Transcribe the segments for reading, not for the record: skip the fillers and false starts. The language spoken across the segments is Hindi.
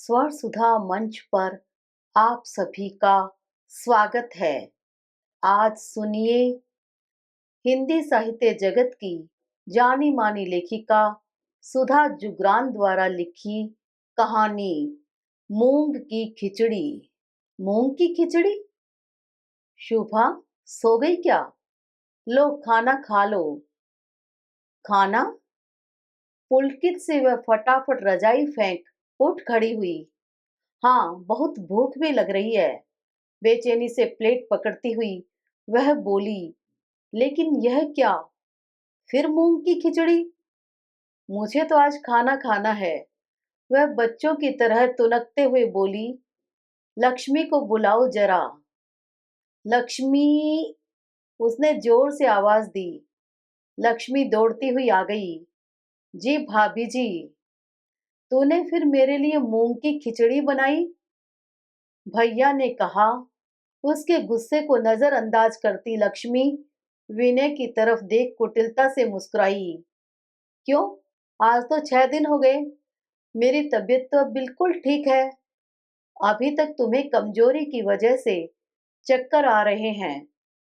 स्वर सुधा मंच पर आप सभी का स्वागत है। आज सुनिए हिंदी साहित्य जगत की जानी मानी लेखिका सुधा जुगरान द्वारा लिखी कहानी मूंग की खिचड़ी। मूंग की खिचड़ी? शुभा सो गई क्या? लो खाना खा लो। खाना? पुलकित से वह फटाफट रजाई फेंक उठ खड़ी हुई। हाँ, बहुत भूख भी लग रही है। बेचैनी से प्लेट पकड़ती हुई वह बोली, लेकिन यह क्या? फिर मूंग की खिचड़ी? मुझे तो आज खाना खाना है। वह बच्चों की तरह तुनकते हुए बोली, लक्ष्मी को बुलाओ जरा। लक्ष्मी! उसने जोर से आवाज दी। लक्ष्मी दौड़ती हुई आ गई। जी भाभी जी, तूने फिर मेरे लिए मूंग की खिचड़ी बनाई? भैया ने कहा। उसके गुस्से को नजरअंदाज करती लक्ष्मी विनय की तरफ देख कुटिलता से मुस्कुराई। क्यों? आज तो 6 दिन हो गए। मेरी तबीयत तो अब बिल्कुल ठीक है। अभी तक तुम्हें कमजोरी की वजह से चक्कर आ रहे हैं।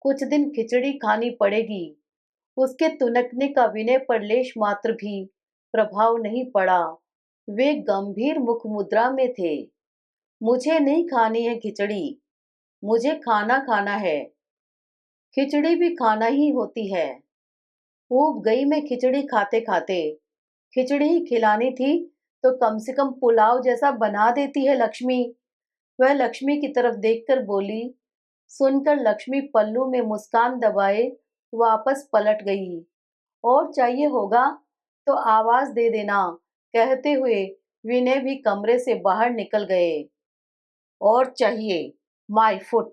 कुछ दिन खिचड़ी खानी पड़ेगी। उसके तुनकने का विनय पर लेश मात्र भी प्रभाव नहीं पड़ा। वे गंभीर मुख मुद्रा में थे। मुझे नहीं खानी है खिचड़ी। मुझे खाना खाना है। खिचड़ी भी खाना ही होती है। ऊब गई मैं खिचड़ी खाते खाते। खिचड़ी ही खिलानी थी तो कम से कम पुलाव जैसा बना देती है लक्ष्मी। वह लक्ष्मी की तरफ देखकर बोली। सुनकर लक्ष्मी पल्लू में मुस्कान दबाए वापस पलट गई। और चाहिए होगा तो आवाज दे देना, कहते हुए विनय भी कमरे से बाहर निकल गए। और चाहिए, माय फुट,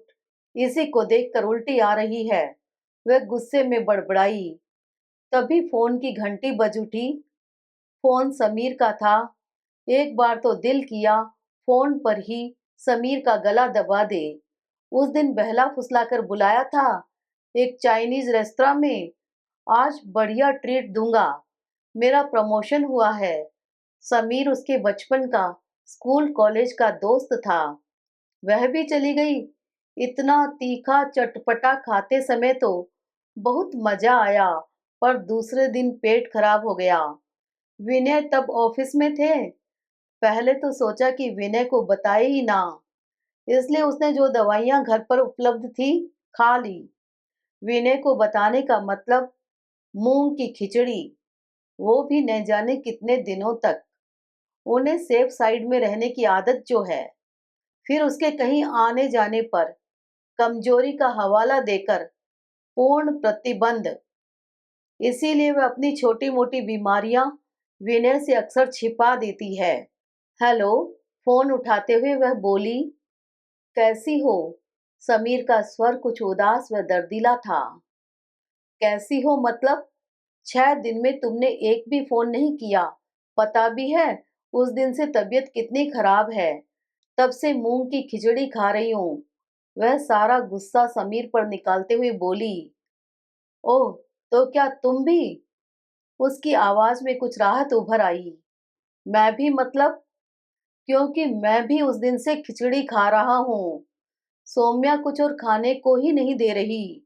इसी को देखकर उल्टी आ रही है, वह गुस्से में बड़बड़ाई। तभी फोन की घंटी बज उठी। फोन समीर का था। एक बार तो दिल किया फोन पर ही समीर का गला दबा दे। उस दिन बहला फुसलाकर बुलाया था एक चाइनीज रेस्तरां में। आज बढ़िया ट्रीट दूंगा। मेरा प्रमोशन हुआ है। समीर उसके बचपन का स्कूल कॉलेज का दोस्त था। वह भी चली गई। इतना तीखा चटपटा खाते समय तो बहुत मजा आया, पर दूसरे दिन पेट खराब हो गया। विनय तब ऑफिस में थे। पहले तो सोचा कि विनय को बताए ही ना, इसलिए उसने जो दवाइयां घर पर उपलब्ध थी खा ली। विनय को बताने का मतलब मूंग की खिचड़ी, वो भी न जाने कितने दिनों तक। उन्हें सेफ साइड में रहने की आदत जो है। फिर उसके कहीं आने जाने पर कमजोरी का हवाला देकर पूर्ण प्रतिबंध। इसीलिए वह अपनी छोटी मोटी बीमारियां विनय से अक्सर छिपा देती है। हेलो। फोन उठाते हुए वह बोली, कैसी हो? समीर का स्वर कुछ उदास व दर्दीला था। कैसी हो मतलब? 6 दिन में तुमने एक भी फोन नहीं किया। पता भी है उस दिन से तबीयत कितनी खराब है। तब से मूंग की खिचड़ी खा रही हूँ। वह सारा गुस्सा समीर पर निकालते हुए बोली। ओह, तो क्या तुम भी? उसकी आवाज में कुछ राहत उभर आई। मैं भी मतलब? क्योंकि मैं भी उस दिन से खिचड़ी खा रहा हूँ। सौम्या कुछ और खाने को ही नहीं दे रही।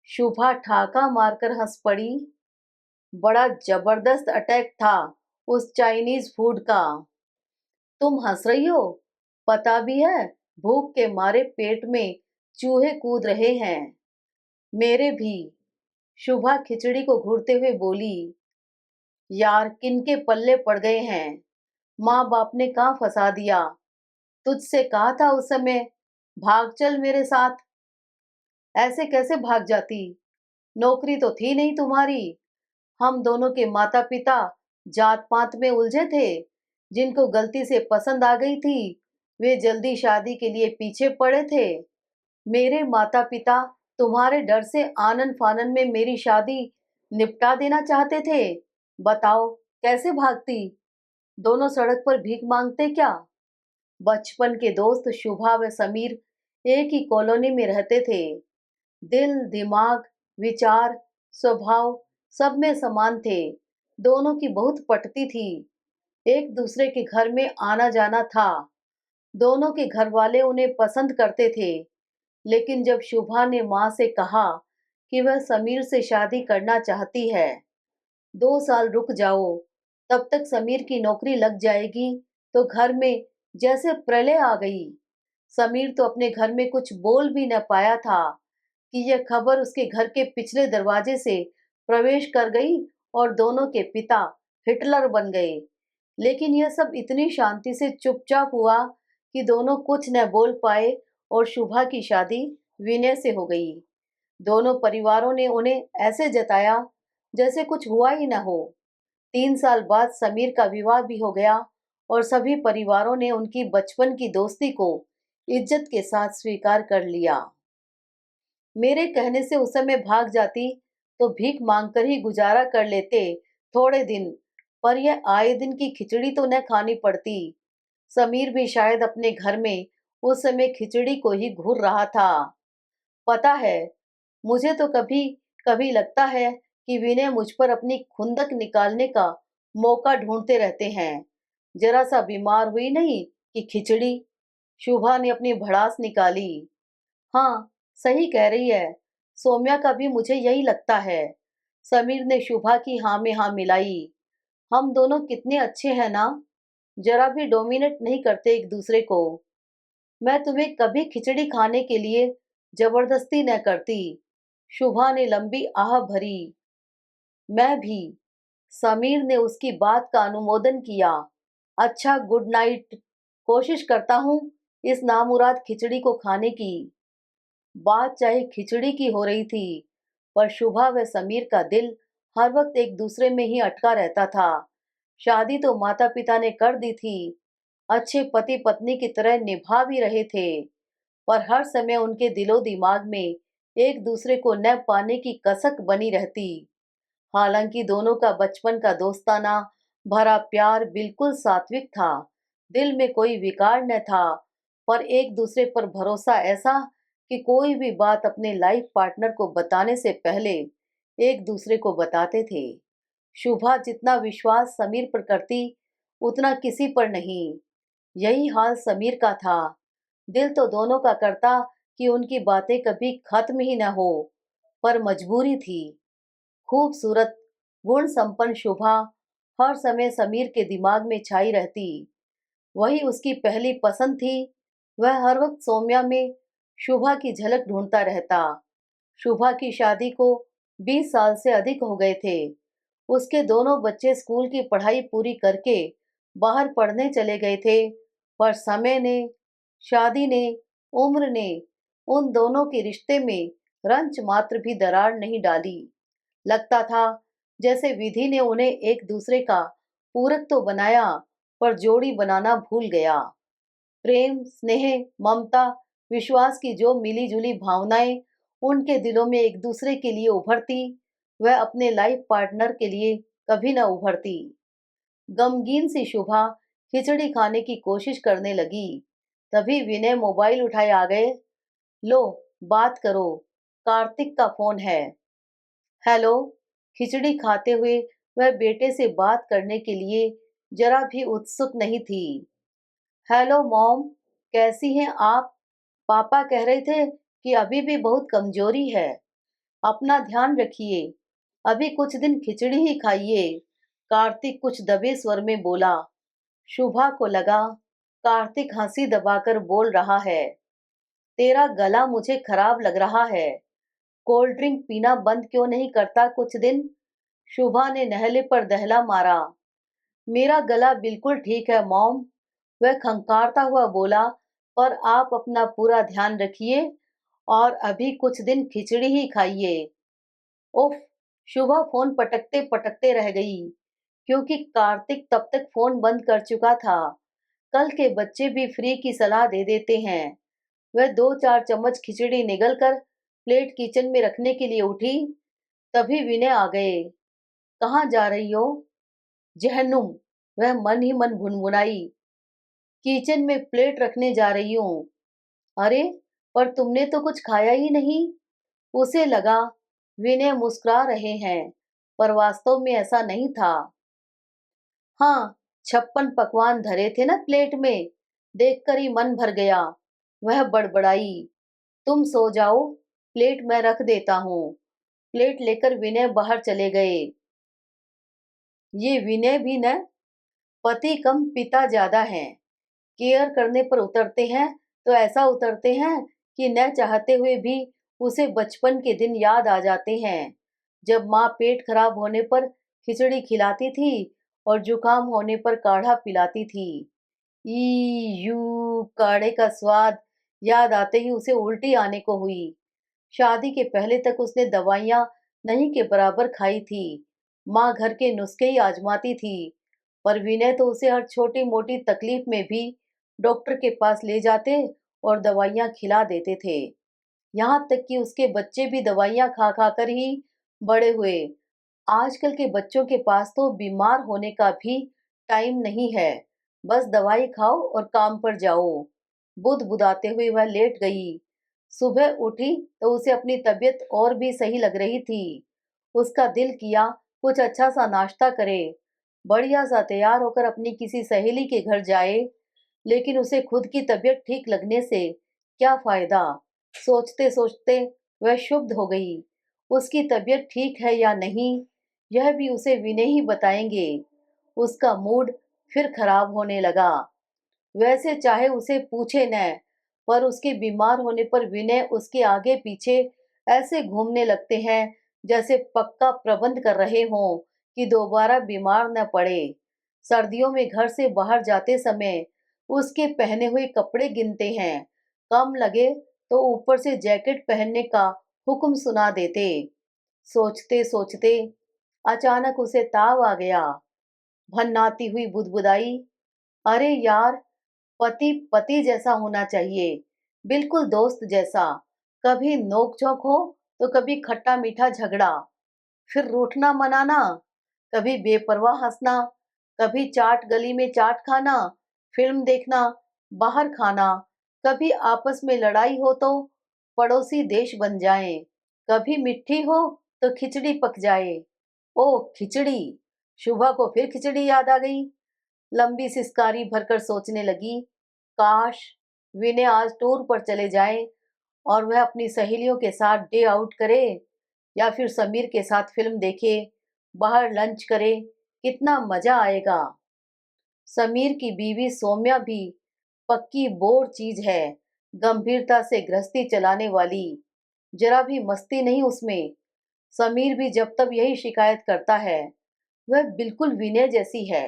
शुभा ठाका मारकर हंस पड़ी। बड़ा जबरदस्त अटैक था उस चाइनीज फूड का। तुम हंस रही हो? पता भी है भूख के मारे पेट में चूहे कूद रहे हैं। मेरे भी। शुभा खिचड़ी को घूरते हुए बोली। यार किनके पल्ले पड़ गए हैं। माँ बाप ने कहाँ फंसा दिया। तुझसे कहा था उस समय भाग चल मेरे साथ। ऐसे कैसे भाग जाती? नौकरी तो थी नहीं तुम्हारी। हम दोनों के माता पिता जात पात में उलझे थे। जिनको गलती से पसंद आ गई थी वे जल्दी शादी के लिए पीछे पड़े थे। मेरे माता पिता तुम्हारे डर से आनन फानन में मेरी शादी निपटा देना चाहते थे। बताओ कैसे भागती? दोनों सड़क पर भीख मांगते क्या? बचपन के दोस्त शुभा व समीर एक ही कॉलोनी में रहते थे। दिल दिमाग विचार स्वभाव सब में समान थे। दोनों की बहुत पटती थी। एक दूसरे के घर में आना जाना था। दोनों के घर वाले उन्हें पसंद करते थे, लेकिन जब शुभा ने माँ से कहा कि वह समीर से शादी करना चाहती है, 2 साल रुक जाओ, तब तक समीर की नौकरी लग जाएगी, तो घर में जैसे प्रलय आ गई। समीर तो अपने घर में कुछ बोल भी न पाया था कि यह खबर उसके घर के पिछले दरवाजे से प्रवेश कर गई और दोनों के पिता हिटलर बन गए। लेकिन यह सब इतनी शांति से चुपचाप हुआ कि दोनों कुछ न बोल पाए और शुभा की शादी विनय से हो गई। दोनों परिवारों ने उन्हें ऐसे जताया जैसे कुछ हुआ ही न हो। 3 साल बाद समीर का विवाह भी हो गया और सभी परिवारों ने उनकी बचपन की दोस्ती को इज्जत के साथ स्वीकार कर लिया। मेरे कहने से उस समय भाग जाती तो भीख मांगकर ही गुजारा कर लेते थोड़े दिन, पर यह आए दिन की खिचड़ी तो न खानी पड़ती। समीर भी शायद अपने घर में उस समय खिचड़ी को ही घूर रहा था। पता है, मुझे तो कभी कभी लगता है कि विनय मुझ पर अपनी खुंदक निकालने का मौका ढूंढते रहते हैं। जरा सा बीमार हुई नहीं कि खिचड़ी। शुभा ने अपनी भड़ास निकाली। हाँ, सही कह रही है। सौम्या का भी मुझे यही लगता है। समीर ने शुभा की हाँ में हाँ मिलाई। हम दोनों कितने अच्छे हैं ना, जरा भी डोमिनेट नहीं करते एक दूसरे को। मैं तुम्हें कभी खिचड़ी खाने के लिए जबरदस्ती न करती। शुभा ने लंबी आह भरी। मैं भी। समीर ने उसकी बात का अनुमोदन किया। अच्छा, गुड नाइट। कोशिश करता हूँ इस नामुराद खिचड़ी को खाने की। बात चाहे खिचड़ी की हो रही थी, पर शुभा व समीर का दिल हर वक्त एक दूसरे में ही अटका रहता था। शादी तो माता पिता ने कर दी थी, अच्छे पति पत्नी की तरह निभा भी रहे थे, पर हर समय उनके दिलो दिमाग में एक दूसरे को न पाने की कसक बनी रहती। हालांकि दोनों का बचपन का दोस्ताना भरा प्यार बिल्कुल सात्विक था, दिल में कोई विकार न था, पर एक दूसरे पर भरोसा ऐसा कि कोई भी बात अपने लाइफ पार्टनर को बताने से पहले एक दूसरे को बताते थे। शुभा जितना विश्वास समीर पर करती, उतना किसी पर नहीं। यही हाल समीर का था। दिल तो दोनों का करता कि उनकी बातें कभी खत्म ही न हो, पर मजबूरी थी। खूबसूरत, गुण संपन्न शुभा हर समय समीर के दिमाग में छाई रहती। वही उसकी पहली पसंद थी। वह हर वक्त सौम्या में शुभा की झलक ढूंढता रहता। शुभा की शादी को 20 साल से अधिक हो गए थे। उसके दोनों बच्चे स्कूल की पढ़ाई पूरी करके बाहर पढ़ने चले गए थे, पर समय ने, शादी ने, उम्र ने उन दोनों के रिश्ते में रंच मात्र भी दरार नहीं डाली। लगता था जैसे विधि ने उन्हें एक दूसरे का पूरक तो बनाया, पर जोड़ी बनाना भूल गया। प्रेम, स्नेह, ममता, विश्वास की जो मिली जुली भावनाएं उनके दिलों में एक दूसरे के लिए उभरती, वह अपने लाइफ पार्टनर के लिए कभी न उभरती। गमगीन सी शुभा खिचड़ी खाने की कोशिश करने लगी, तभी विनय मोबाइल उठाए आ गए। लो, बात करो, कार्तिक का फोन है। हेलो। खिचड़ी खाते हुए वह बेटे से बात करने के लिए जरा भी उत्सुक नहीं थी। हेलो मॉम, कैसी हैं आप? पापा कह रहे थे कि अभी भी बहुत कमजोरी है, अपना ध्यान रखिए, अभी कुछ दिन खिचड़ी ही खाइए। कार्तिक कुछ दबे स्वर में बोला। शुभा को लगा कार्तिक हंसी दबाकर बोल रहा है। तेरा गला मुझे खराब लग रहा है, कोल्ड ड्रिंक पीना बंद क्यों नहीं करता कुछ दिन? शुभा ने नहले पर दहला मारा। मेरा गला बिल्कुल ठीक है मॉम, वह खंकारता हुआ बोला, पर आप अपना पूरा ध्यान रखिए और अभी कुछ दिन खिचड़ी ही खाइए। उफ। शुभा फोन पटकते पटकते रह गई, क्योंकि कार्तिक तब तक फोन बंद कर चुका था। कल के बच्चे भी फ्री की सलाह दे देते हैं। वह 2-4 चम्मच खिचड़ी निगल कर प्लेट किचन में रखने के लिए उठी, तभी विनय आ गए। कहाँ जा रही हो? जहन्नुम, वह मन ही मन भुनभुनाई। किचन में प्लेट रखने जा रही हूँ। अरे, पर तुमने तो कुछ खाया ही नहीं। उसे लगा विनय मुस्कुरा रहे हैं, पर वास्तव में ऐसा नहीं था। हाँ, 56 पकवान धरे थे ना प्लेट में, देखकर ही मन भर गया। वह बड़बड़ाई, तुम सो जाओ, प्लेट मैं रख देता हूँ। प्लेट लेकर विनय बाहर चले गए। ये विनय भी न पति कम पिता ज्यादा हैं। केयर करने पर उतरते हैं तो ऐसा उतरते हैं कि न चाहते हुए भी उसे बचपन के दिन याद आ जाते हैं, जब माँ पेट खराब होने पर खिचड़ी खिलाती थी और जुकाम होने पर काढ़ा पिलाती थी। ई यू काढ़े का स्वाद याद आते ही उसे उल्टी आने को हुई। शादी के पहले तक उसने दवाइयाँ नहीं के बराबर खाई थी। माँ घर के नुस्खे ही आजमाती थी, पर विनय तो उसे हर छोटी मोटी तकलीफ में भी डॉक्टर के पास ले जाते और दवाइयाँ खिला देते थे। यहाँ तक कि उसके बच्चे भी दवाइयाँ खा खा कर ही बड़े हुए। आजकल के बच्चों के पास तो बीमार होने का भी टाइम नहीं है, बस दवाई खाओ और काम पर जाओ। बुदबुदाते हुए वह लेट गई। सुबह उठी तो उसे अपनी तबीयत और भी सही लग रही थी। उसका दिल किया कुछ अच्छा सा नाश्ता करे, बढ़िया सा तैयार होकर अपनी किसी सहेली के घर जाए, लेकिन उसे खुद की तबीयत ठीक लगने से क्या फायदा। सोचते सोचते वह क्षुब्ध हो गई। उसकी तबीयत ठीक है या नहीं, यह भी उसे विनय ही बताएंगे। उसका मूड फिर खराब होने लगा। वैसे चाहे उसे पूछे न, पर उसके बीमार होने पर विनय उसके आगे पीछे ऐसे घूमने लगते हैं जैसे पक्का प्रबंध कर रहे हों कि दोबारा बीमार न पड़े। सर्दियों में घर से बाहर जाते समय उसके पहने हुए कपड़े गिनते हैं, कम लगे तो ऊपर से जैकेट पहनने का हुक्म सुना देते। सोचते सोचते अचानक उसे ताव आ गया। भन्नाती हुई बुदबुदाई, अरे यार, पति पति जैसा होना चाहिए, बिल्कुल दोस्त जैसा। कभी नोक झोंक हो तो कभी खट्टा मीठा झगड़ा, फिर रूठना मनाना, कभी बेपरवाह हंसना, कभी चाट गली में चाट खाना, फिल्म देखना, बाहर खाना, कभी आपस में लड़ाई हो तो पड़ोसी देश बन जाएं, कभी मिट्टी हो तो खिचड़ी पक जाए। ओ खिचड़ी! शुभा को फिर खिचड़ी याद आ गई। लंबी सिसकारी भरकर सोचने लगी, काश विनय आज टूर पर चले जाए और वह अपनी सहेलियों के साथ डे आउट करे, या फिर समीर के साथ फिल्म देखे, बाहर लंच करे, कितना मजा आएगा। समीर की बीवी सौम्या भी पक्की बोर चीज है, गंभीरता से गृहस्थी चलाने वाली, जरा भी मस्ती नहीं उसमें। समीर भी जब तब यही शिकायत करता है, वह बिल्कुल विनय जैसी है।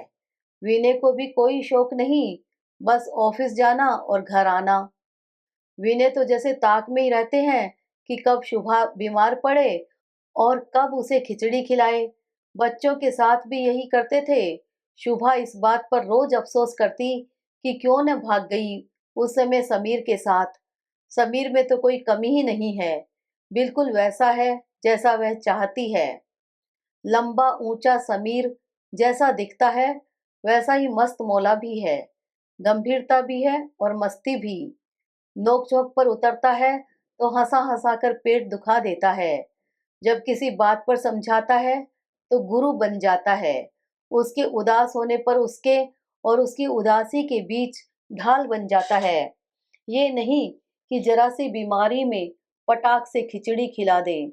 विनय को भी कोई शौक नहीं, बस ऑफिस जाना और घर आना। विनय तो जैसे ताक में ही रहते हैं कि कब शुभा बीमार पड़े और कब उसे खिचड़ी खिलाए। बच्चों के साथ भी यही करते थे। शुभा इस बात पर रोज अफसोस करती कि क्यों न भाग गई उस समय समीर के साथ। समीर में तो कोई कमी ही नहीं है, बिल्कुल वैसा है जैसा वह चाहती है। लंबा ऊंचा समीर जैसा दिखता है वैसा ही मस्त मौला भी है, गंभीरता भी है और मस्ती भी। नोक झोंक पर उतरता है तो हंसा हंसा कर पेट दुखा देता है। जब किसी बात पर समझाता है तो गुरु बन जाता है। उसके उदास होने पर उसके और उसकी उदासी के बीच ढाल बन जाता है। ये नहीं कि जरा सी बीमारी में पटाख से खिचड़ी खिला दे।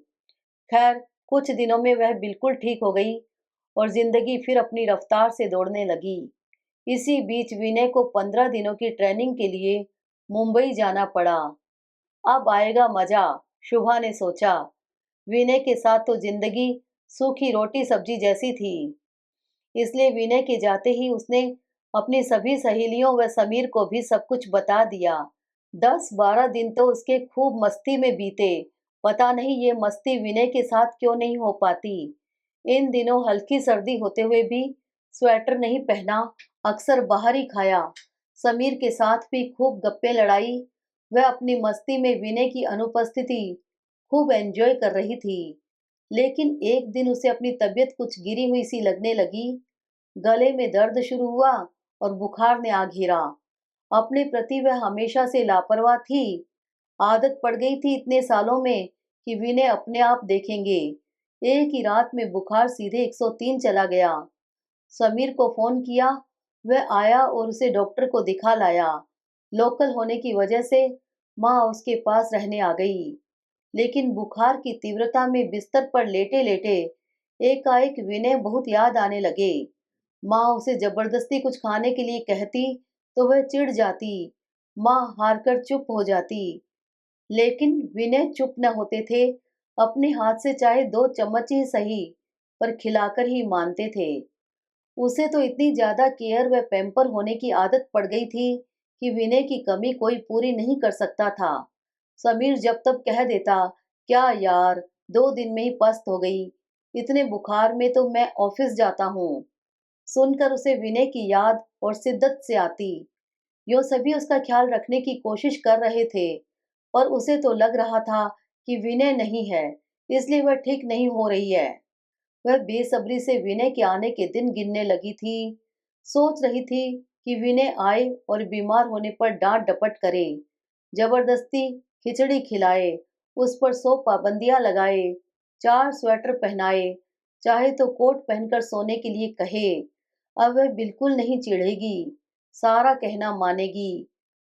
खैर, कुछ दिनों में वह बिल्कुल ठीक हो गई और जिंदगी फिर अपनी रफ्तार से दौड़ने लगी। इसी बीच विनय को 15 दिनों की ट्रेनिंग के लिए मुंबई जाना पड़ा। अब आएगा मजा, शुभा ने सोचा। विनय के साथ तो जिंदगी सूखी रोटी सब्जी जैसी थी। इसलिए विनय के जाते ही उसने अपनी सभी सहेलियों व समीर को भी सब कुछ बता दिया। 10-12 दिन तो उसके खूब मस्ती में बीते। पता नहीं ये मस्ती विनय के साथ क्यों नहीं हो पाती। इन दिनों हल्की सर्दी होते हुए भी स्वेटर नहीं पहना, अक्सर बाहर ही खाया। समीर के साथ भी खूब गप्पे लड़ाई। वह अपनी मस्ती में विनय की अनुपस्थिति खूब एंजॉय कर रही थी। लेकिन एक दिन उसे अपनी तबीयत कुछ गिरी हुई सी लगने लगी। गले में दर्द शुरू हुआ और बुखार ने आ घेरा। अपने प्रति वह हमेशा से लापरवाह थी। आदत पड़ गई थी इतने सालों में कि विनय अपने आप देखेंगे। एक ही रात में बुखार सीधे 103 चला गया। समीर को फोन किया वह आया और उसे डॉक्टर को दिखा लाया। लोकल होने की वजह से माँ उसके पास रहने आ गई। लेकिन बुखार की तीव्रता में बिस्तर पर लेटे लेटे एकाएक विनय बहुत याद आने लगे। माँ उसे जबरदस्ती कुछ खाने के लिए कहती तो वह चिढ़ जाती। माँ हार कर चुप हो जाती। लेकिन विनय चुप न होते थे। अपने हाथ से चाहे 2 चम्मच ही सही, पर खिलाकर ही मानते थे। उसे तो इतनी ज्यादा केयर व पैम्पर होने की आदत पड़ गई थी कि विनय की कमी कोई पूरी नहीं कर सकता था। समीर जब तब कह देता, क्या यार, 2 दिन में ही पस्त हो गई, इतने बुखार में तो मैं ऑफिस जाता हूँ। सुनकर उसे विनय की याद और शिद्दत से आती। यो सभी उसका ख्याल रखने की कोशिश कर रहे थे, पर उसे तो लग रहा था कि विनय नहीं है, इसलिए वह ठीक नहीं हो रही है। वह बेसब्री से विनय के आने के दिन गिनने लगी थी। सोच रही थी कि विनय आए और बीमार होने पर डांट डपट करे, जबरदस्ती खिचड़ी खिलाए, उस पर 100 पाबंदियां लगाए, 4 स्वेटर पहनाए, चाहे तो कोट पहनकर सोने के लिए कहे। अब वह बिल्कुल नहीं चिढ़ेगी, सारा कहना मानेगी।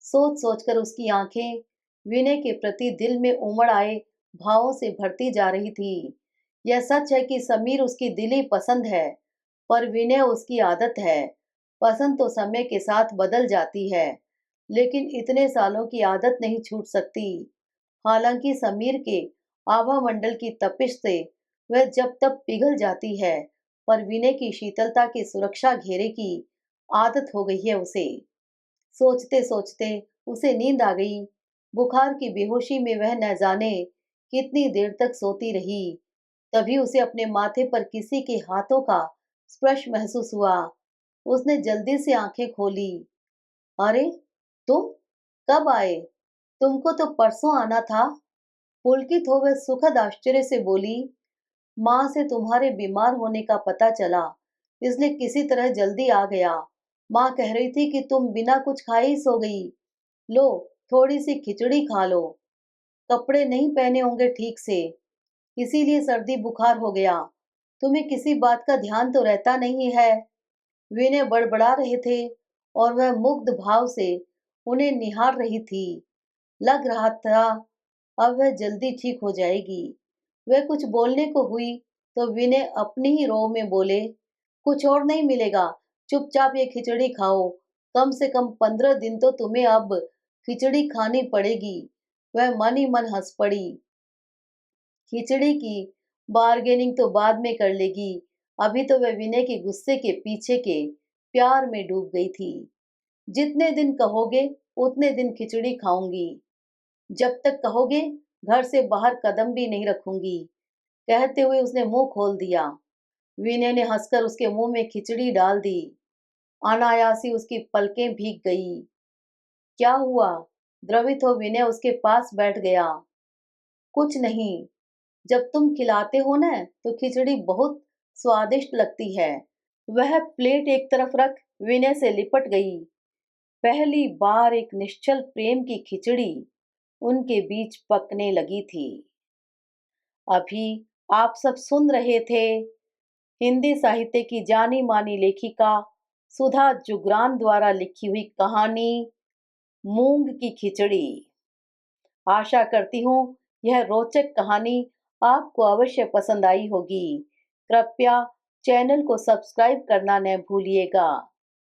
सोच सोचकर उसकी आंखें विनय के प्रति दिल में उमड़ आए भावों से भरती जा रही थी। यह सच है कि समीर उसकी दिली पसंद है, पर विनय उसकी आदत है। पसंद तो समय के साथ बदल जाती है, लेकिन इतने सालों की आदत नहीं छूट सकती। हालांकि समीर के आभा मंडल की तपिश से वह जब तब पिघल जाती है, पर विनय की शीतलता के सुरक्षा घेरे की आदत हो गई है उसे। सोचते सोचते उसे नींद आ गई। बुखार की बेहोशी में वह न जाने कितनी देर तक सोती रही। तभी उसे अपने माथे पर किसी के हाथों का स्पर्श महसूस हुआ। उसने जल्दी से आंखें खोली। अरे, तुम कब आए? तुमको तो परसों आना था। पुलकित हो वह सुखद आश्चर्य से बोली, माँ से तुम्हारे बीमार होने का पता चला, इसलिए किसी तरह जल्दी आ गया। माँ कह रही थी कि तुम बिना कुछ खाए ही सो गई। लो, थोड़ी सी खिचड़ी खा लो। कपड़े नहीं पहने होंगे ठीक से, इसीलिए सर्दी बुखार हो गया। तुम्हें किसी बात का ध्यान तो रहता नहीं है। विनय बड़बड़ा रहे थे और वह मुग्ध भाव से उन्हें निहार रही थी। लग रहा था अब वह जल्दी ठीक हो जाएगी। वह कुछ बोलने को हुई तो विनय अपनी ही रो में बोले, कुछ और नहीं मिलेगा, चुपचाप ये खिचड़ी खाओ। कम से कम 15 दिन तो तुम्हें अब खिचड़ी खानी पड़ेगी। वह मन ही मन हंस पड़ी। खिचड़ी की बार्गेनिंग तो बाद में कर लेगी, अभी तो वह विनय के गुस्से के पीछे के प्यार में डूब गई थी। जितने दिन कहोगे उतने दिन खिचड़ी खाऊंगी, जब तक कहोगे घर से बाहर कदम भी नहीं रखूंगी। कहते हुए उसने मुंह खोल दिया। विनय ने हंसकर उसके मुंह में खिचड़ी डाल दी। अनायासी उसकी पलकें भीग गई। क्या हुआ? द्रवित हो विनय उसके पास बैठ गया। कुछ नहीं, जब तुम खिलाते हो ना तो खिचड़ी बहुत स्वादिष्ट लगती है। वह प्लेट एक तरफ रख विनय से लिपट गई। पहली बार एक निश्चल प्रेम की खिचड़ी उनके बीच पकने लगी थी। अभी आप सब सुन रहे थे हिंदी साहित्य की जानी मानी लेखिका सुधा जुगरान द्वारा लिखी हुई कहानी मूंग की खिचड़ी। आशा करती हूँ यह रोचक कहानी आपको अवश्य पसंद आई होगी। कृपया चैनल को सब्सक्राइब करना न भूलिएगा।